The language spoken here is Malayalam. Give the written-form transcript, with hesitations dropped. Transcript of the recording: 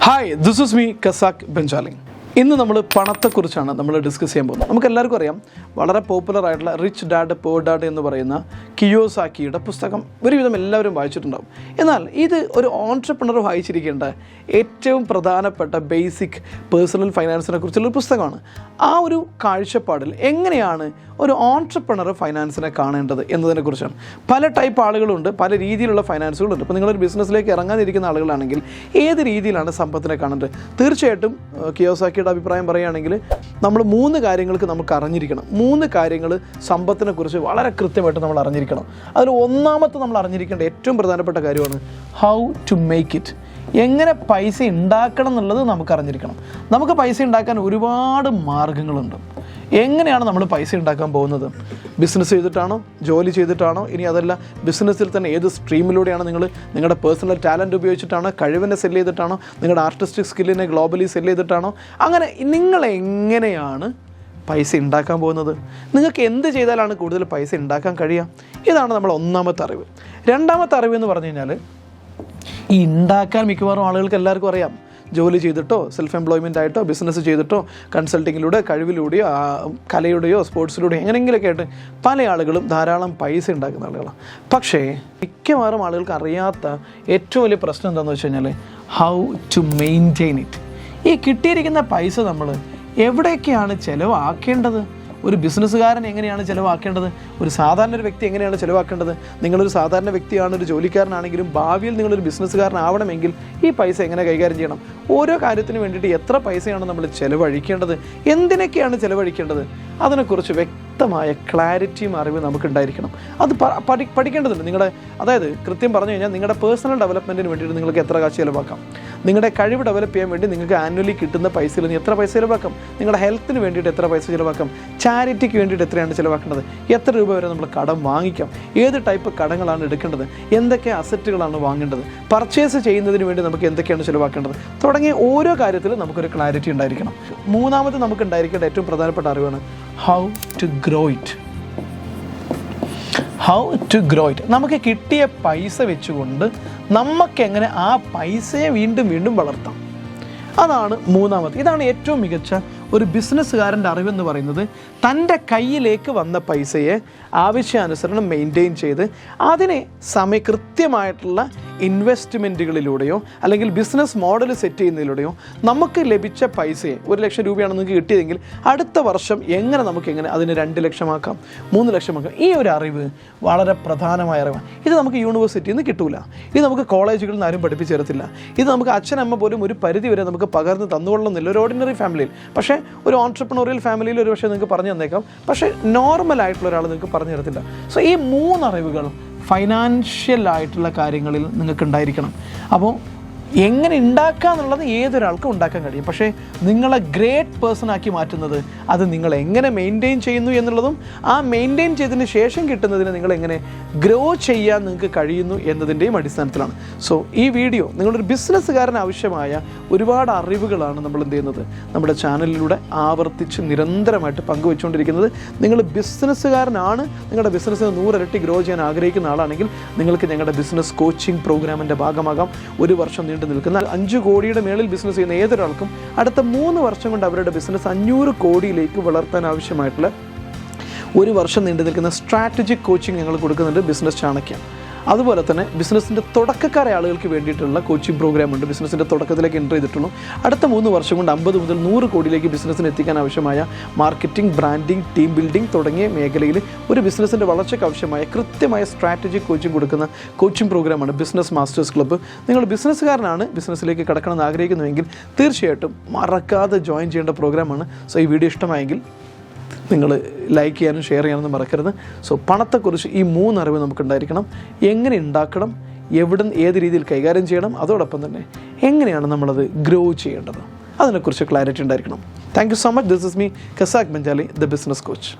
Hi, this is me, Casac Benjali. ഇന്ന് നമ്മൾ പണത്തെക്കുറിച്ചാണ് നമ്മൾ ഡിസ്കസ് ചെയ്യാൻ പോകുന്നത്. നമുക്ക് എല്ലാവർക്കും അറിയാം, വളരെ പോപ്പുലർ ആയിട്ടുള്ള റിച്ച് ഡാഡ് പൂർ ഡാഡ് എന്ന് പറയുന്ന കിയോസാക്കിയുടെ പുസ്തകം ഒരുവിധം എല്ലാവരും വായിച്ചിട്ടുണ്ടാകും. എന്നാൽ ഇത് ഒരു ഓൺട്രപ്രണർ വായിച്ചിരിക്കേണ്ട ഏറ്റവും പ്രധാനപ്പെട്ട ബേസിക് പേഴ്സണൽ ഫൈനാൻസിനെ കുറിച്ചുള്ളൊരു പുസ്തകമാണ്. ആ ഒരു കാഴ്ചപ്പാടിൽ എങ്ങനെയാണ് ഒരു ഓൺട്രപ്രണർ ഫൈനാൻസിനെ കാണേണ്ടത് എന്നതിനെക്കുറിച്ചാണ്. പല ടൈപ്പ് ആളുകളുണ്ട്, പല രീതിയിലുള്ള ഫൈനാൻസുകളുണ്ട്. ഇപ്പോൾ നിങ്ങളൊരു ബിസിനസ്സിലേക്ക് ഇറങ്ങാനിരിക്കുന്ന ആളുകളാണെങ്കിൽ ഏത് രീതിയിലാണ് സമ്പത്തിനെ കാണേണ്ടത്? തീർച്ചയായിട്ടും കിയോസാക്കിയുടെ അഭിപ്രായം പറയുകയാണെങ്കിൽ നമ്മൾ 3 കാര്യങ്ങൾക്ക് നമുക്ക് അറിഞ്ഞിരിക്കണം. 3 കാര്യങ്ങൾ സമ്പത്തിനെ കുറിച്ച് വളരെ കൃത്യമായിട്ട് നമ്മൾ അറിഞ്ഞിരിക്കണം. അതിൽ ഒന്നാമത്തെ നമ്മൾ അറിഞ്ഞിരിക്കേണ്ട ഏറ്റവും പ്രധാനപ്പെട്ട കാര്യമാണ് ഹൗ ടു മേക്ക് ഇറ്റ്. എങ്ങനെ പൈസ ഉണ്ടാക്കണം എന്നുള്ളത് നമുക്ക് അറിഞ്ഞിരിക്കണം. നമുക്ക് പൈസ ഉണ്ടാക്കാൻ ഒരുപാട് മാർഗ്ഗങ്ങളുണ്ട്. എങ്ങനെയാണ് നമ്മൾ പൈസ ഉണ്ടാക്കാൻ പോകുന്നത്? ബിസിനസ് ചെയ്തിട്ടാണോ, ജോലി ചെയ്തിട്ടാണോ, ഇനി അതല്ല ബിസിനസ്സിൽ തന്നെ ഏത് സ്ട്രീമിലൂടെയാണ് നിങ്ങൾ നിങ്ങളുടെ പേഴ്സണൽ ടാലൻറ്റ് ഉപയോഗിച്ചിട്ടാണോ, കഴിവിനെ സെല് ചെയ്തിട്ടാണോ, നിങ്ങളുടെ ആർട്ടിസ്റ്റിക് സ്കില്ലിനെ ഗ്ലോബലി സെല് ചെയ്തിട്ടാണോ? അങ്ങനെ നിങ്ങൾ എങ്ങനെയാണ് പൈസ ഉണ്ടാക്കാൻ പോകുന്നത്? നിങ്ങൾക്ക് എന്ത് ചെയ്താലാണ് കൂടുതൽ പൈസ ഉണ്ടാക്കാൻ കഴിയുക? ഇതാണ് നമ്മൾ ഒന്നാമത്തെ അറിവ്. രണ്ടാമത്തെ അറിവ് എന്ന് പറഞ്ഞു കഴിഞ്ഞാൽ, ഈ ഉണ്ടാക്കാൻ മിക്കവാറും ആളുകൾക്ക് എല്ലാവർക്കും അറിയാം. ജോലി ചെയ്തിട്ടോ, സെൽഫ് എംപ്ലോയ്മെൻ്റ് ആയിട്ടോ, ബിസിനസ് ചെയ്തിട്ടോ, കൺസൾട്ടിങ്ങിലൂടെ, കഴിവിലൂടെയോ, കലയുടെയോ, സ്പോർട്സിലൂടെയോ എങ്ങനെയെങ്കിലുമൊക്കെ ആയിട്ട് പല ആളുകളും ധാരാളം പൈസ ഉണ്ടാക്കുന്ന ആളുകളാണ്. പക്ഷേ മിക്കവാറും ആളുകൾക്ക് അറിയാത്ത ഏറ്റവും വലിയ പ്രശ്നം എന്താണെന്ന് വെച്ച് കഴിഞ്ഞാൽ ഹൗ ടു മെയിൻറ്റെയിൻ ഇറ്റ്. ഈ കിട്ടിയിരിക്കുന്ന പൈസ നമ്മൾ എവിടെയൊക്കെയാണ് ചിലവാക്കേണ്ടത്? ഒരു ബിസിനസ്സുകാരൻ എങ്ങനെയാണ് ചിലവാക്കേണ്ടത്? ഒരു സാധാരണ ഒരു വ്യക്തി എങ്ങനെയാണ് ചിലവാക്കേണ്ടത്? നിങ്ങളൊരു സാധാരണ വ്യക്തിയാണ്, ഒരു ജോലിക്കാരനാണെങ്കിലും ഭാവിയിൽ നിങ്ങളൊരു ബിസിനസ്സുകാരനാവണമെങ്കിൽ ഈ പൈസ എങ്ങനെ കൈകാര്യം ചെയ്യണം? ഓരോ കാര്യത്തിന് വേണ്ടിയിട്ട് എത്ര പൈസയാണ് നമ്മൾ ചിലവഴിക്കേണ്ടത്? എന്തിനൊക്കെയാണ് ചിലവഴിക്കേണ്ടത്? അതിനെക്കുറിച്ച് വ്യക്തമായ ക്ലാരിറ്റിയും അറിവ് നമുക്കുണ്ടായിരിക്കണം. അത് പഠിക്കേണ്ടതുണ്ട്. അതായത് കൃത്യം പറഞ്ഞു കഴിഞ്ഞാൽ നിങ്ങളുടെ പേഴ്സണൽ ഡെവലപ്മെൻറ്റിന് വേണ്ടിയിട്ട് നിങ്ങൾക്ക് എത്ര കാശ് ചിലവാക്കാം, നിങ്ങളുടെ കഴിവ് ഡെവലപ്പ് ചെയ്യാൻ വേണ്ടി നിങ്ങൾക്ക് ആനുവലി കിട്ടുന്ന പൈസയിൽ നിന്ന് എത്ര പൈസ ചിലവാക്കാം, നിങ്ങളുടെ ഹെൽത്തിന് വേണ്ടിയിട്ട് എത്ര പൈസ ചിലവാക്കാം, ചാരിറ്റിക്ക് വേണ്ടിയിട്ട് എത്രയാണ് ചിലവാക്കേണ്ടത്, എത്ര രൂപ വരെ നമ്മൾ കടം വാങ്ങിക്കാം, ഏത് ടൈപ്പ് കടങ്ങളാണ് എടുക്കേണ്ടത്, എന്തൊക്കെ അസറ്റുകളാണ് വാങ്ങേണ്ടത്, പർച്ചേസ് ചെയ്യുന്നതിന് വേണ്ടി നമുക്ക് എന്തൊക്കെയാണ് ചിലവാക്കേണ്ടത്, തുടങ്ങിയ ഓരോ കാര്യത്തിലും നമുക്കൊരു ക്ലാരിറ്റി ഉണ്ടായിരിക്കണം. മൂന്നാമത് നമുക്ക് ഉണ്ടായിരിക്കേണ്ട ഏറ്റവും പ്രധാനപ്പെട്ട അറിവാണ് how to grow it. How to grow it. നമുക്ക് കിട്ടിയ പൈസ വെച്ചുകൊണ്ട് നമുക്കെങ്ങനെ ആ പൈസയെ വീണ്ടും വീണ്ടും വളർത്താം. അതാണ് മൂന്നാമത്. ഇതാണ് ഏറ്റവും മികച്ച ഒരു ബിസിനസ്സുകാരൻ്റെ അറിവെന്ന് പറയുന്നത്. തൻ്റെ കയ്യിലേക്ക് വന്ന പൈസയെ ആവശ്യാനുസരണം മെയിൻറ്റെയിൻ ചെയ്ത് അതിനെ കൃത്യമായിട്ടുള്ള ഇൻവെസ്റ്റ്മെൻറ്റുകളിലൂടെയോ അല്ലെങ്കിൽ ബിസിനസ് മോഡൽ സെറ്റ് ചെയ്യുന്നതിലൂടെയോ നമുക്ക് ലഭിച്ച പൈസയെ 1 ലക്ഷം രൂപയാണ് നിങ്ങൾക്ക് കിട്ടിയതെങ്കിൽ അടുത്ത വർഷം എങ്ങനെ അതിന് 2 ലക്ഷമാക്കാം, 3 ലക്ഷമാക്കാം. ഈ ഒരു അറിവ് വളരെ പ്രധാനമായ അറിവാണ്. ഇത് നമുക്ക് യൂണിവേഴ്സിറ്റിയിൽ നിന്ന് കിട്ടൂല, ഇത് നമുക്ക് കോളേജുകളിൽ നിന്ന് ആരും പഠിപ്പിച്ചു തരത്തില്ല, ഇത് നമുക്ക് അച്ഛനമ്മ പോലും ഒരു പരിധി വരെ നമുക്ക് പകർന്ന് തന്നുകൊള്ളുന്നില്ല ഒരു ഓർഡിനറി ഫാമിലിയിൽ. പക്ഷേ ഒരു ഓൺട്രപ്രണോറിയൽ ഫാമിലിയിൽ ഒരു പക്ഷേ നിങ്ങൾക്ക് പറഞ്ഞു തന്നേക്കാം, പക്ഷേ നോർമലായിട്ടുള്ള ഒരാൾ നിങ്ങൾക്ക് പറഞ്ഞു തരത്തില്ല. സോ ഈ 3 അറിവുകൾ ഫൈനാൻഷ്യൽ ആയിട്ടുള്ള കാര്യങ്ങളിൽ നിങ്ങൾക്ക് ഉണ്ടായിരിക്കണം. അപ്പോൾ എങ്ങനെ ഉണ്ടാക്കുക എന്നുള്ളത് ഏതൊരാൾക്കും ഉണ്ടാക്കാൻ കഴിയും. പക്ഷേ നിങ്ങളെ ഗ്രേറ്റ് പേഴ്സൺ ആക്കി മാറ്റുന്നത് അത് നിങ്ങൾ എങ്ങനെ മെയിൻറ്റെയിൻ ചെയ്യുന്നു എന്നുള്ളതും ആ മെയിൻറ്റെയിൻ ചെയ്തതിന് ശേഷം കിട്ടുന്നതിന് നിങ്ങളെങ്ങനെ ഗ്രോ ചെയ്യാൻ നിങ്ങൾക്ക് കഴിയുന്നു എന്നതിൻ്റെയും അടിസ്ഥാനത്തിലാണ്. സോ ഈ വീഡിയോ നിങ്ങളൊരു ബിസിനസ്സുകാരന് ആവശ്യമായ ഒരുപാട് അറിവുകളാണ് നമ്മൾ എന്ത് ചെയ്യുന്നത് നമ്മുടെ ചാനലിലൂടെ ആവർത്തിച്ച് നിരന്തരമായിട്ട് പങ്കുവെച്ചുകൊണ്ടിരിക്കുന്നത്. നിങ്ങൾ ബിസിനസ്സുകാരനാണ്, നിങ്ങളുടെ ബിസിനസ്സിന് 100 ഇരട്ടി ഗ്രോ ചെയ്യാൻ ആഗ്രഹിക്കുന്ന ആളാണെങ്കിൽ നിങ്ങൾക്ക് ഞങ്ങളുടെ ബിസിനസ് കോച്ചിങ് പ്രോഗ്രാമിൻ്റെ ഭാഗമാകാം. 1 വർഷം നിൽക്കുന്ന 5 കോടിയുടെ മേളിൽ ബിസിനസ് ചെയ്യുന്ന ഏതൊരാൾക്കും അടുത്ത 3 വർഷം കൊണ്ട് അവരുടെ ബിസിനസ് 500 കോടിയിലേക്ക് വളർത്താൻ ആവശ്യമായിട്ടുള്ള 1 വർഷം നീണ്ടു നിൽക്കുന്ന സ്ട്രാറ്റജിക് കോച്ചിങ് ഞങ്ങൾ കൊടുക്കുന്നുണ്ട് ബിസിനസ് ചാണക്യം. അതുപോലെ തന്നെ ബിസിനസ്സിൻ്റെ തുടക്കക്കാരെ ആളുകൾക്ക് വേണ്ടിയിട്ടുള്ള കോച്ചിങ് പ്രോഗ്രാം ഉണ്ട്. ബിസിനസ്സിൻ്റെ തുടക്കത്തിലേക്ക് എൻ്റർ ചെയ്തിട്ടുള്ളൂ. അടുത്ത 3 വർഷം കൊണ്ട് 50 മുതൽ 100 കോടിയിലേക്ക് ബിസിനസ്സിന് എത്തിക്കാൻ ആവശ്യമായ മാർക്കറ്റിംഗ്, ബ്രാൻഡിംഗ്, ടീം ബിൽഡിംഗ് തുടങ്ങിയ മേഖലയിൽ ഒരു ബിസിനസ്സിൻ്റെ വളർച്ചയ്ക്ക് ആവശ്യമായ കൃത്യമായ സ്ട്രാറ്റജിക് കോച്ചിങ് കൊടുക്കുന്ന കോച്ചിങ് പ്രോഗ്രാമാണ് ബിസിനസ് മാസ്റ്റേഴ്സ് ക്ലബ്ബ്. നിങ്ങൾ ബിസിനസ്സുകാരനാണ്, ബിസിനസ്സിലേക്ക് കടക്കണമെന്ന് ആഗ്രഹിക്കുന്നുവെങ്കിൽ തീർച്ചയായിട്ടും മറക്കാതെ ജോയിൻ ചെയ്യേണ്ട പ്രോഗ്രാമാണ്. സോ ഈ വീഡിയോ ഇഷ്ടമായെങ്കിൽ നിങ്ങൾ ലൈക്ക് ചെയ്യാനും ഷെയർ ചെയ്യാനൊന്നും മറക്കരുത്. സോ പണത്തെക്കുറിച്ച് ഈ 3 അറിവ് നമുക്കുണ്ടായിരിക്കണം. എങ്ങനെ ഉണ്ടാക്കണം, ഏത് രീതിയിൽ കൈകാര്യം ചെയ്യണം, അതോടൊപ്പം തന്നെ എങ്ങനെയാണ് നമ്മളത് ഗ്രോ ചെയ്യേണ്ടത്, അതിനെക്കുറിച്ച് ക്ലാരിറ്റി ഉണ്ടായിരിക്കണം. Thank you so much. This is me, Casac Benjali, the business coach.